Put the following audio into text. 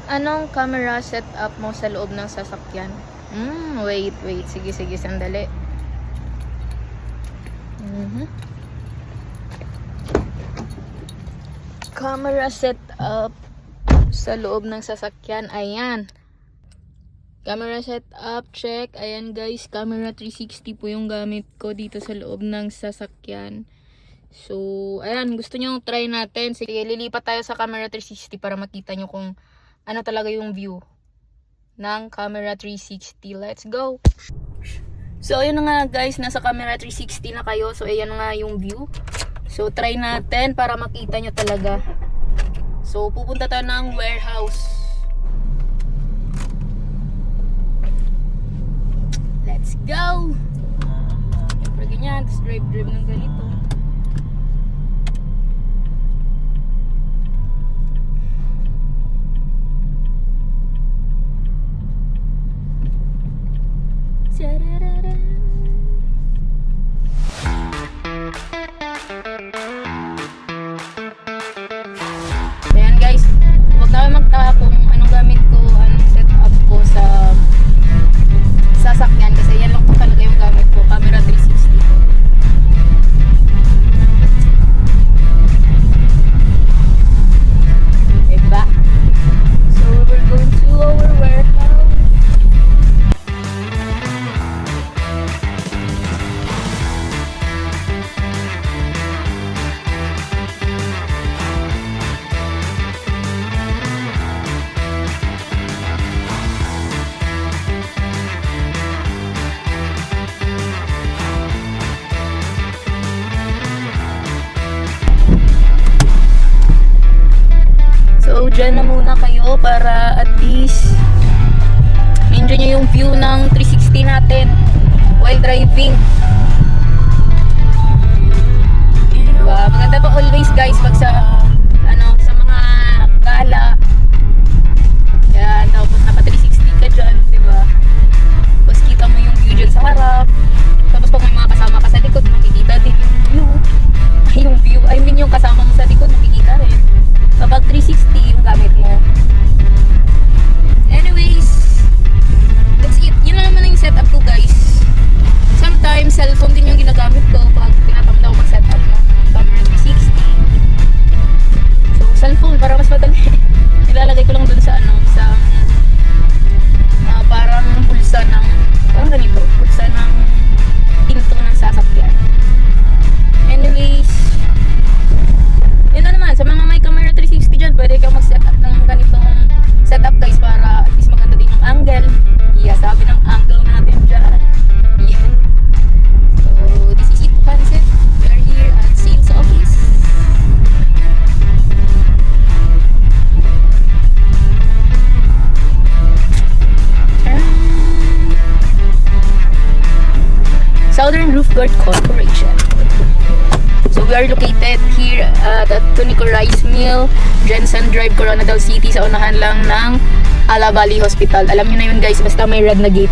Anong camera setup mo sa loob ng sasakyan? Wait. Sige, sandali. Camera setup sa loob ng sasakyan. Ayan. Camera setup, check. Ayan guys, camera 360 po yung gamit ko dito sa loob ng sasakyan. So, ayan, gusto nyo try natin. Sige, lilipat tayo sa camera 360 para makita nyo kung ano talaga yung view ng camera 360. Let's go! So, ayun na nga guys, nasa camera 360 na kayo. So, ayan na nga yung view. So, try natin para makita nyo talaga. So, pupunta tayo ng warehouse. Let's go! Siyempre ganyan, tapos drive ng ganito. Ayan guys, huwag na kayo magtaka kung anong gamit ko, anong setup ko sa sasakyan kasi yan lang po talaga yung gamit ko, camera 360. Diba? So we're going to our warehouse. So, dyan na muna kayo para at least enjoy nyo yung view ng 360 natin while driving. Diba? Maganda pa always guys pag sa sa mga gala. Yan, tapos naka 360 ka dyan, diba? Tapos kita mo yung view dyan sa harap. Tapos pag may mga kasama ka sa likod, makikita din yung view. I mean yung kasama mo sa likod, makikita rin. Kapag 360 yung gamit mo. Anyways, that's it. Yun lang naman yung setup ko guys. Sometimes cellphone din yung ginagamit ko pag tinatamda ko mag-setup ng camera 360. So cellphone para mas madali. Nilalagay ko lang dun sa parang pulsa ng parang ganito, pulsa ng pinto ng sasakyan. Anyways, yun na naman, sa mga may camera 360 dyan, pwede kang mag-setup ng ganitong setup guys para at least maganda din yung angle. Yeah, sabi ng angle natin dyan. Yeah. So, this is it, Pancit. We are here at sales office. Southern Roof Guard Corporation. So we are located here at Tunico Rice Mill, Jensen Drive, Coronadal City, sa unahan lang ng Ala Valley Hospital. Alam niyo na yun guys, basta may red na gate.